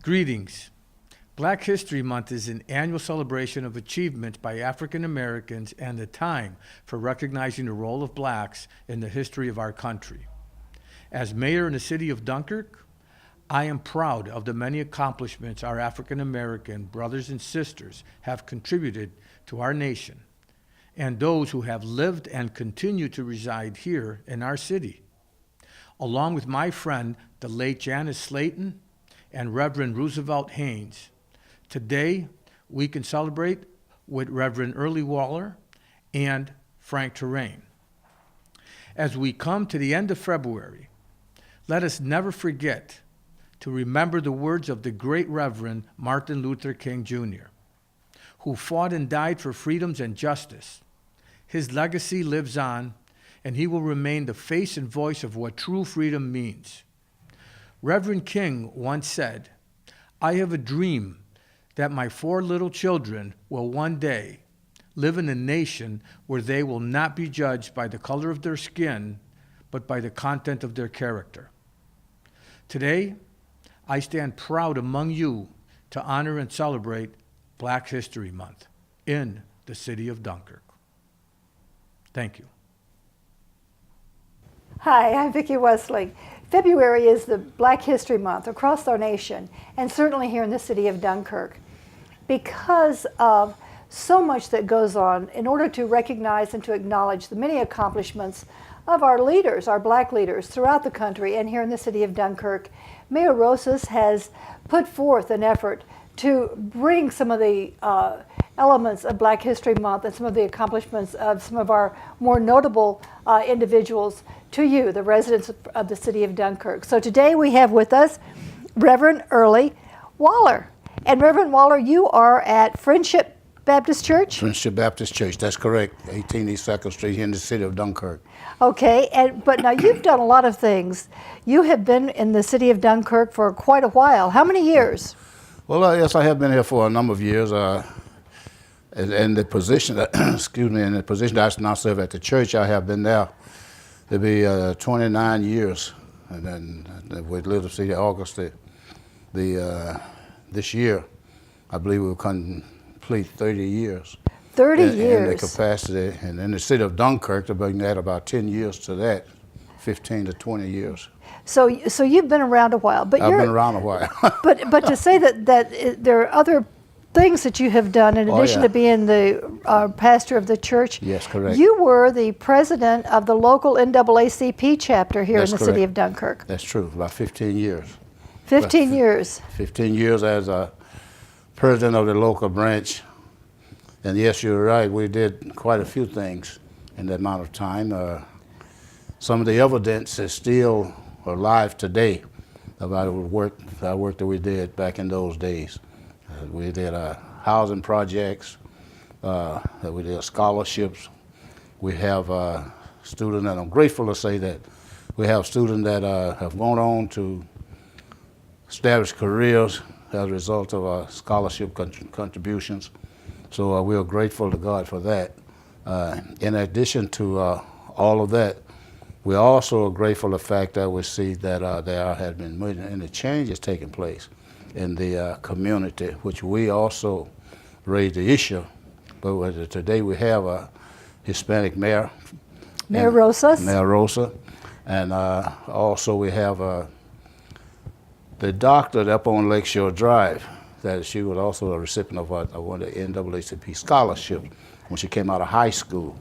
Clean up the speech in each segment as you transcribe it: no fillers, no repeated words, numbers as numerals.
Greetings. Black History Month is an annual celebration of achievements by African Americans and a time for recognizing the role of blacks in the history of our country. As mayor in the city of Dunkirk, I am proud of the many accomplishments our African American brothers and sisters have contributed to our nation, and those who have lived and continue to reside here in our city. Along with my friend, the late Janice Slayton, and Reverend Roosevelt Haynes, today we can celebrate with Reverend Early Waller and Frank Terrain. As we come to the end of February, let us never forget to remember the words of the great Reverend Martin Luther King Jr., who fought and died for freedoms and justice. His legacy lives on, and he will remain the face and voice of what true freedom means. Reverend King once said, "I have a dream that my 4 little children will one day live in a nation where they will not be judged by the color of their skin, but by the content of their character." Today, I stand proud among you to honor and celebrate Black History Month in the city of Dunkirk. Thank you. Hi, I'm Vicki Wesley. February is the Black History Month across our nation, and certainly here in the city of Dunkirk. Because of so much that goes on in order to recognize and to acknowledge the many accomplishments of our leaders, our black leaders throughout the country and here in the city of Dunkirk, Mayor Rosas has put forth an effort to bring some of the elements of Black History Month and some of the accomplishments of some of our more notable individuals to you, the residents of the city of Dunkirk. So today we have with us Reverend Early Waller. And Reverend Waller, you are at Friendship Baptist Church? Friendship Baptist Church, that's correct. 18 East 2nd Street here in the city of Dunkirk. Okay, but now you've done a lot of things. You have been in the city of Dunkirk for quite a while. How many years? Well, yes, I have been here for a number of years. In the position, in the position that I now serve at the church, I have been there to be 29 years. And then with Little City August, this year, I believe we'll complete 30 years. 30 years. In the capacity, and in the city of Dunkirk, to bring that about 10 years to that, 15 to 20 years. So you've been around a while, but I've been around a while. but to say that there are other things that you have done in addition to being the pastor of the church. Yes, correct. You were the president of the local NAACP chapter here in the city of Dunkirk. That's true. About 15 years. 15 years. 15 years as a president of the local branch. And yes, you're right, we did quite a few things in that amount of time. Some of the evidence is still alive today about the work that we did back in those days. We did housing projects, we did scholarships. We have students, and I'm grateful to say that we have students that have gone on to establish careers as a result of our scholarship contributions. So we are grateful to God for that. In addition to all of that, we also are grateful for the fact that we see that there have been many changes taking place in the community, which we also raised the issue. But today we have a Hispanic mayor. Mayor Rosas. Mayor Rosa. And also we have the doctor up on Lakeshore Drive, that she was also a recipient of one of the NAACP scholarships when she came out of high school.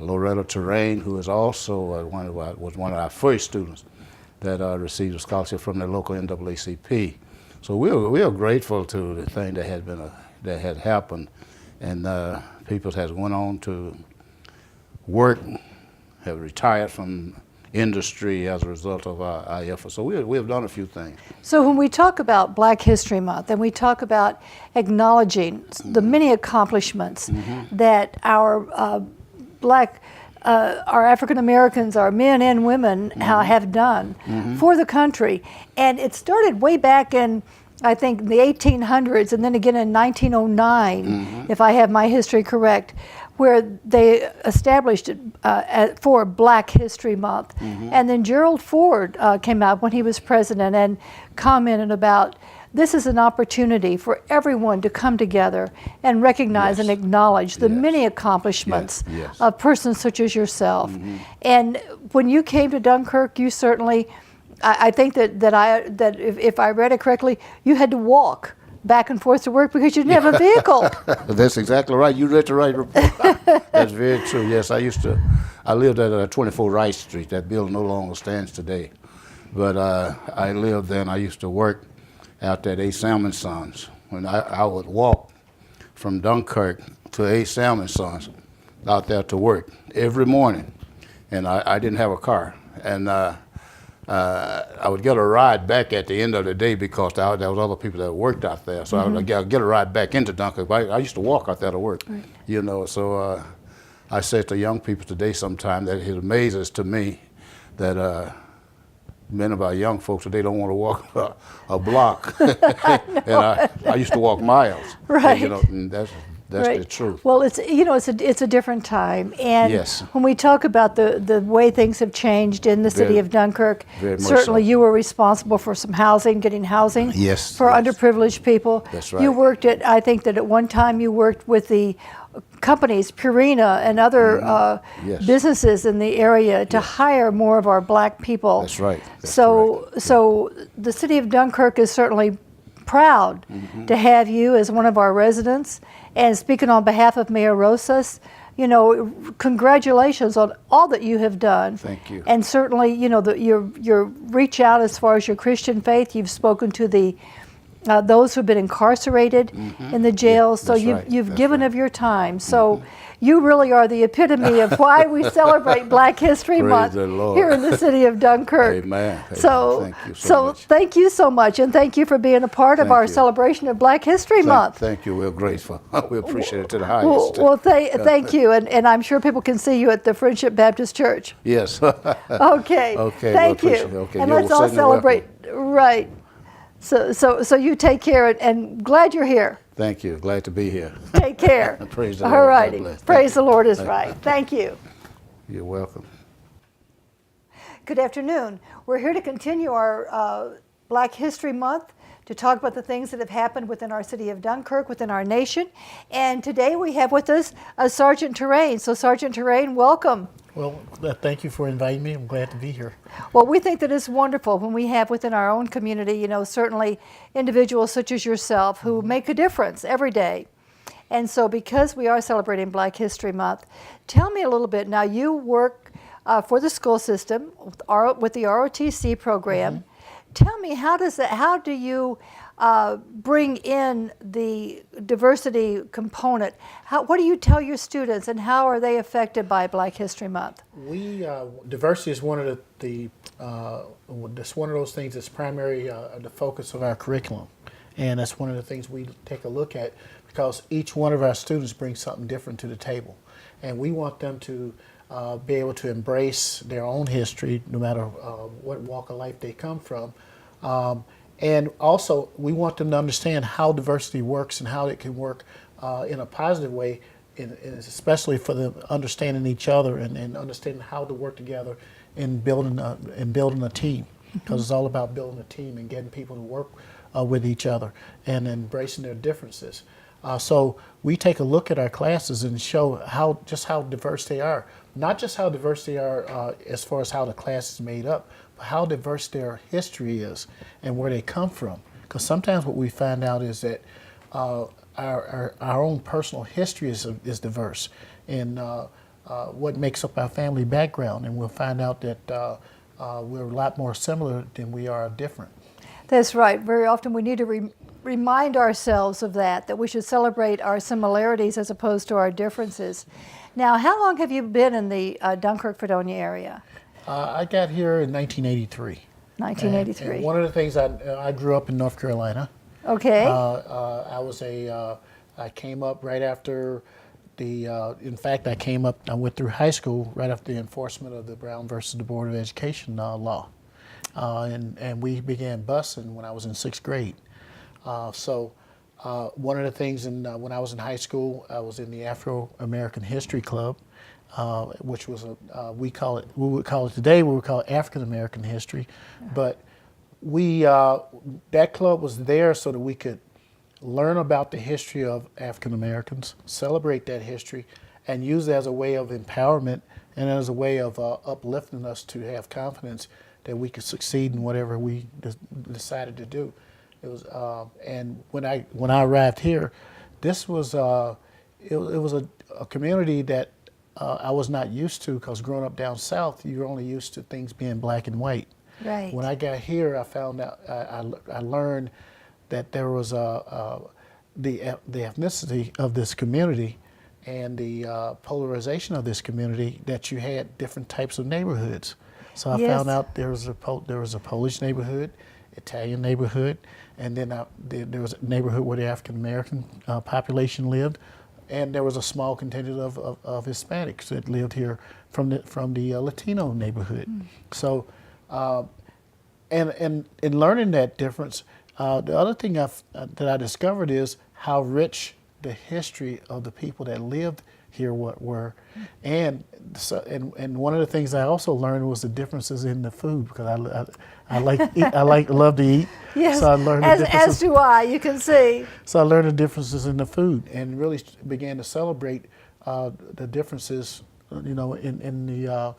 Loretta Terrain, who is also was one of our first students that received a scholarship from the local NAACP. So we are grateful to the thing that had happened, and people has went on to work, have retired from industry as a result of our efforts. So we have done a few things. So when we talk about Black History Month and we talk about acknowledging the many accomplishments that our our African Americans, our men and women have done for the country, and it started way back in, I think, the 1800s, and then again in 1909, if I have my history correct, where they established it for Black History Month. And then Gerald Ford came out when he was president and commented about this is an opportunity for everyone to come together and recognize and acknowledge the many accomplishments of persons such as yourself. And when you came to Dunkirk, you certainly, I think that if I read it correctly, you had to walk back and forth to work because you didn't have a vehicle. That's exactly right. You read the right report. That's very true. Yes, I lived at 24 Rice Street. That building no longer stands today. But I lived there and I used to work out at A. Salmon Sons. And I would walk from Dunkirk to A. Salmon Sons out there to work every morning. And I didn't have a car. And I would get a ride back at the end of the day because there was other people that worked out there. So I would get a ride back into Dunkirk. I used to walk out there to work, you know. So I say to young people today sometime that it amazes to me that many of our young folks today don't want to walk a block. And I used to walk miles. Right. And, you know, and that's the truth. Well, it's a different time, and when we talk about the way things have changed in the city of Dunkirk, certainly you were responsible for some housing, getting housing for underprivileged people. That's right. You worked I think that at one time you worked with the companies, Purina and other businesses in the area to hire more of our black people. That's right. So the city of Dunkirk is certainly proud to have you as one of our residents. And speaking on behalf of Mayor Rosas, you know, congratulations on all that you have done. Thank you. And certainly, you know, your reach out as far as your Christian faith. You've spoken to the those who've been incarcerated in the jails. So you've given of your time. So you really are the epitome of why we celebrate Black History Month here in the city of Dunkirk. Amen. So thank you so much. Thank you so much, and thank you for being a part of our celebration of Black History Month. Thank you. We're grateful. We appreciate it to the highest. Well, thank you, and I'm sure people can see you at the Friendship Baptist Church. Yes. Okay. Okay. Thank you. Okay. And let's all celebrate. Right. So you take care, and glad you're here. Thank you. Glad to be here. Take care. Praise the Lord. All righty. Praise the Lord is Thank right. you. Thank you. You're welcome. Good afternoon. We're here to continue our Black History Month to talk about the things that have happened within our city of Dunkirk, within our nation. And today we have with us Sergeant Terrain. So Sergeant Terrain, welcome. Well, thank you for inviting me. I'm glad to be here. Well, we think that it's wonderful when we have within our own community, you know, certainly individuals such as yourself who make a difference every day. And so because we are celebrating Black History Month, tell me a little bit. Now, you work for the school system with the ROTC program. Tell me, how do you bring in the diversity component? What do you tell your students, and how are they affected by Black History Month? Diversity is one of that's one of those things that's primary, the focus of our curriculum. And that's one of the things we take a look at, because each one of our students brings something different to the table. And we want them to be able to embrace their own history, no matter what walk of life they come from. And also, we want them to understand how diversity works and how it can work in a positive way, especially for them understanding each other and understanding how to work together in building a team. Because it's all about building a team and getting people to work with each other and embracing their differences. So we take a look at our classes and show just how diverse they are. Not just how diverse they are as far as how the class is made up, but how diverse their history is and where they come from. Because sometimes what we find out is that our own personal history is diverse in what makes up our family background, and we'll find out that we're a lot more similar than we are different. That's right. Very often we need to remind ourselves of that we should celebrate our similarities as opposed to our differences. Now, how long have you been in the Dunkirk-Fredonia area? I got here in 1983. 1983. And one of the things, I grew up in North Carolina. Okay. I came up right after in fact, I went through high school right after the enforcement of the Brown versus the Board of Education law. And we began busing when I was in 6th grade. One of the things when I was in high school, I was in the Afro-American History Club, which was we would call it today, we would call it African American history, but we that club was there so that we could learn about the history of African Americans, celebrate that history, and use it as a way of empowerment and as a way of uplifting us to have confidence that we could succeed in whatever we decided to do. It was, and when I arrived here, this was it was a community that I was not used to, because growing up down south, you're only used to things being black and white. Right. When I got here, I found out, I learned that there was the ethnicity of this community and the polarization of this community, that you had different types of neighborhoods. So I found out there was a Polish neighborhood, Italian neighborhood, and then there was a neighborhood where the African American population lived, and there was a small contingent of Hispanics that lived here from the Latino neighborhood. So, and in learning that difference, the other thing that I discovered is how rich the history of the people that lived here were, and one of the things I also learned was the differences in the food, because I love to eat. Yes, So I learned as do I. You can see. So I learned the differences in the food, and really began to celebrate the differences, in the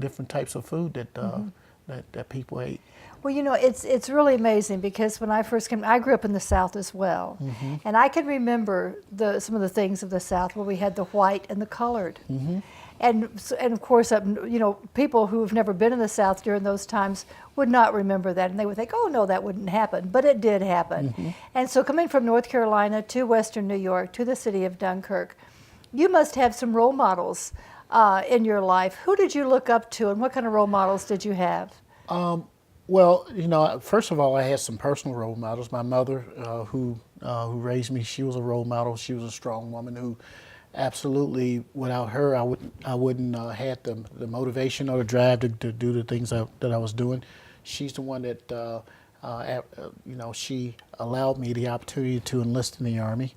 different types of food that people ate. Well, it's really amazing, because when I first came, I grew up in the South as well, and I can remember some of the things of the South where we had the white and the colored, and of course, people who have never been in the South during those times would not remember that, and they would think, oh no, that wouldn't happen, but it did happen. And so, coming from North Carolina to Western New York to the city of Dunkirk, you must have some role models in your life. Who did you look up to, and what kind of role models did you have? Well, first of all, I had some personal role models. My mother, who raised me, she was a role model. She was a strong woman who, absolutely, without her, I wouldn't had the motivation or the drive to do the things that I was doing. She's the one that, she allowed me the opportunity to enlist in the Army.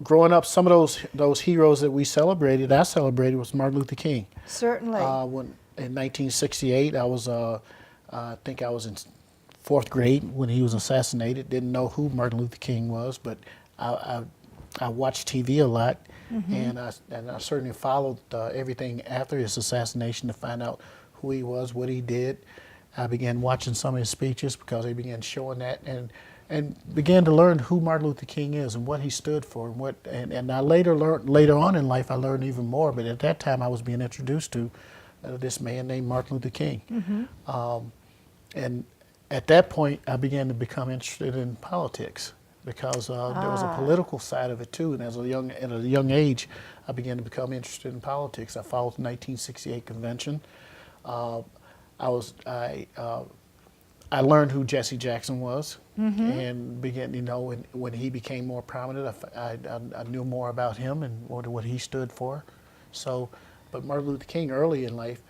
Growing up, some of those heroes that I celebrated was Martin Luther King. Certainly. In 1968, I think I was in fourth grade when he was assassinated. Didn't know who Martin Luther King was, but I watched TV a lot, and I certainly followed everything after his assassination to find out who he was, what he did. I began watching some of his speeches because they began showing that, and began to learn who Martin Luther King is and what he stood for, and I later on in life I learned even more. But at that time I was being introduced to this man named Martin Luther King. And at that point, I began to become interested in politics, because there was a political side of it too. And at a young age, I began to become interested in politics. I followed the 1968 convention. I learned who Jesse Jackson was, and began, when he became more prominent, I knew more about him and what he stood for. So, but Martin Luther King early in life.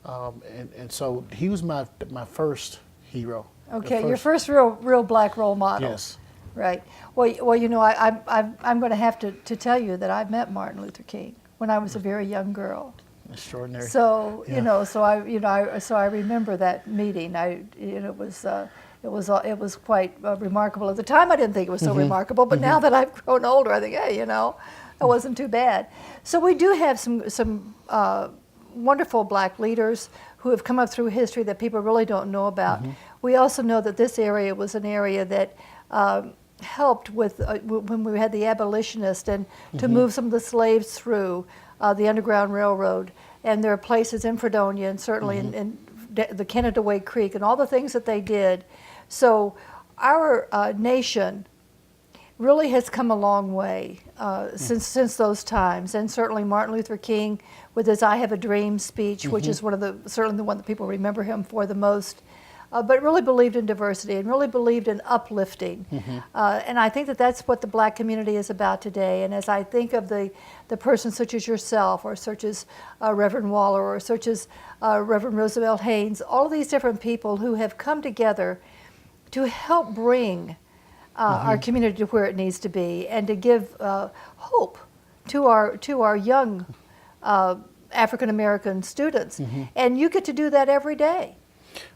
And so he was my first hero. Okay, your first real black role model. Yes. Right. Well, I'm going to have to tell you that I met Martin Luther King when I was a very young girl. Extraordinary. So Yeah. so I remember that meeting. It was quite remarkable. At the time, I didn't think it was so remarkable, but now that I've grown older, I think, hey, it wasn't too bad. So we do have some wonderful black leaders who have come up through history that people really don't know about. We also know that this area was an area that helped with when we had the abolitionists and to move some of the slaves through the Underground Railroad. And there are places in Fredonia and certainly in the Canadaway Creek and all the things that they did. So our nation really has come a long way since those times, and certainly Martin Luther King with his "I Have a Dream" speech, which is certainly the one that people remember him for the most, but really believed in diversity and really believed in uplifting, and I think that that's what the black community is about today. And as I think of the persons such as yourself, or such as Reverend Waller, or such as Reverend Roosevelt Haynes, all of these different people who have come together to help bring our community to where it needs to be, and to give hope to our young African American students. And you get to do that every day.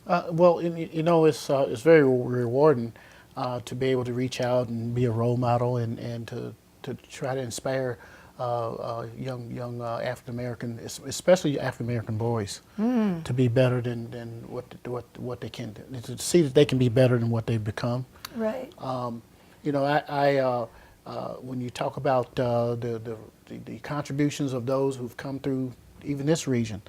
Well, you know, it's very rewarding to be able to reach out and be a role model and to try to inspire young African American, especially African American boys, to be better than what they can do, to see that they can be better than what they've become. Right. You know, when you talk about the contributions of those who've come through even this region,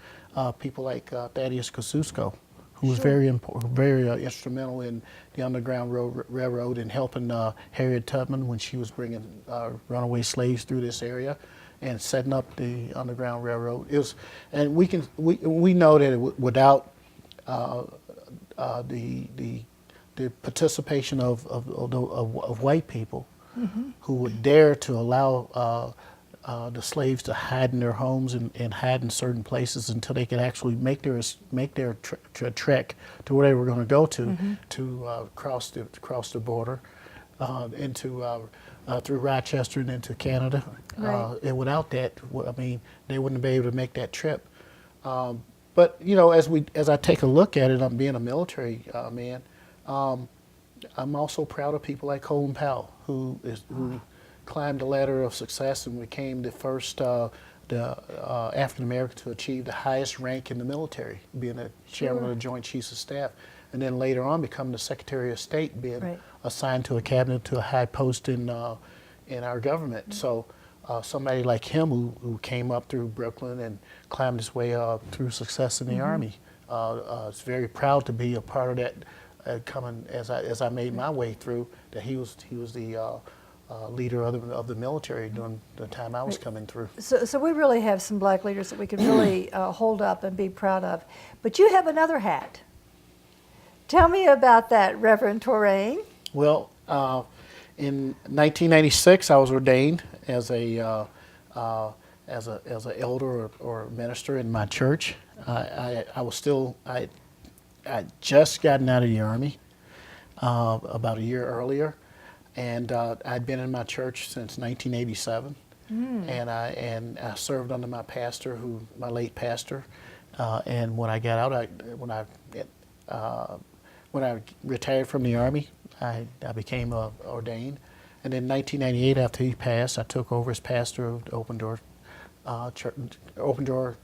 people like Thaddeus Kosciuszko, who was Sure. very instrumental in the Underground Railroad and helping Harriet Tubman when she was bringing runaway slaves through this area and setting up the Underground Railroad. It was, and we know that without the participation of white people who would dare to allow the slaves to hide in their homes and hide in certain places until they could actually make their trek to where they were going to go to cross the border into through Rochester and into Canada. Right. And without that, I mean, they wouldn't be able to make that trip. But you know, as I take a look at it, I'm being a military man. I'm also proud of people like Colin Powell, who climbed the ladder of success and became the first African American to achieve the highest rank in the military, being the chairman of the Joint Chiefs of Staff, and then later on becoming the Secretary of State, being assigned to a cabinet to a high post in our government. So somebody like him who came up through Brooklyn and climbed his way through success in the Army, is very proud to be a part of that. Coming as I made my way through, that he was the leader of the military during the time I was coming through. So we really have some black leaders that we can really hold up and be proud of. But you have another hat. Tell me about that, Reverend Touraine. Well, in 1996, I was ordained as a elder or minister in my church. I just gotten out of the Army about a year earlier, and I'd been in my church since 1987, and I served under my pastor, my late pastor, and when I got out, when I retired from the Army, I became ordained, and in 1998, after he passed, I took over as pastor of the Open Door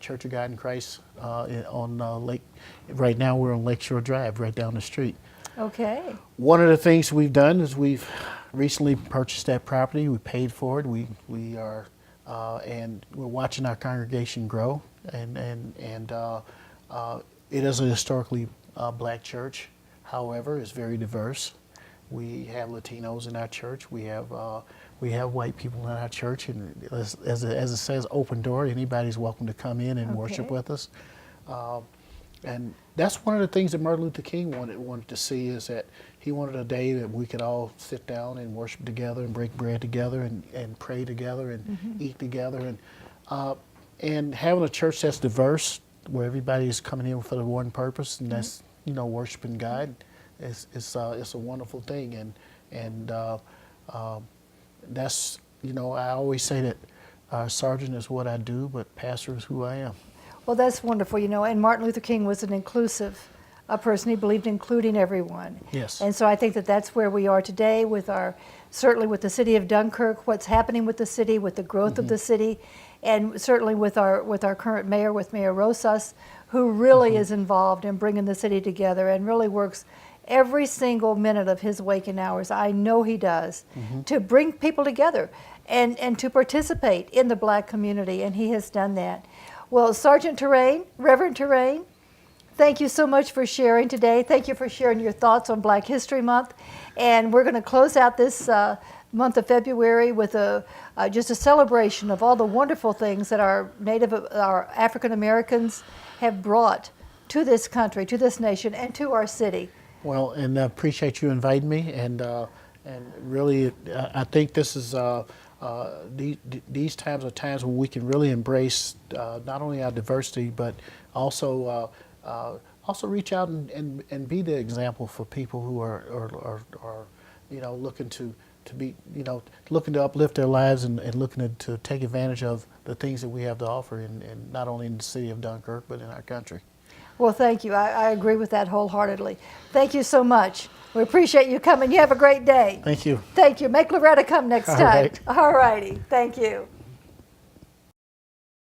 Church of God in Christ on Lake. Right now, we're on Lakeshore Drive, right down the street. Okay. One of the things we've done is we've recently purchased that property. We paid for it. We are, and we're watching our congregation grow. And it is a historically black church. However, it's very diverse. We have Latinos in our church. We have white people in our church, and as it says, open door. Anybody's welcome to come in and worship with us. And that's one of the things that Martin Luther King wanted to see, is that he wanted a day that we could all sit down and worship together and break bread together and pray together and eat together, and having a church that's diverse, where everybody is coming in for the one purpose, and that's worshiping God. It's a wonderful thing, and that's I always say that sergeant is what I do, but pastor is who I am. Well, that's wonderful, and Martin Luther King was an inclusive person. He believed in including everyone. Yes. And so I think that that's where we are today certainly with the city of Dunkirk, what's happening with the city, with the growth of the city, and certainly with our current mayor, with Mayor Rosas, who really is involved in bringing the city together and really works every single minute of his waking hours. I know he does, to bring people together and to participate in the black community, and he has done that. Well, Sergeant Touraine, Reverend Touraine, thank you so much for sharing today. Thank you for sharing your thoughts on Black History Month. And we're going to close out this month of February with just a celebration of all the wonderful things that our African Americans have brought to this country, to this nation, and to our city. Well, and I appreciate you inviting me, and really, I think this is these times are times when we can really embrace not only our diversity, but also reach out and be the example for people who are looking to be looking to uplift their lives and looking to take advantage of the things that we have to offer in not only in the city of Dunkirk but in our country. Well, thank you. I agree with that wholeheartedly. Thank you so much. We appreciate you coming. You have a great day. Thank you. Thank you. Make Loretta come next All time. right. All righty. Thank you.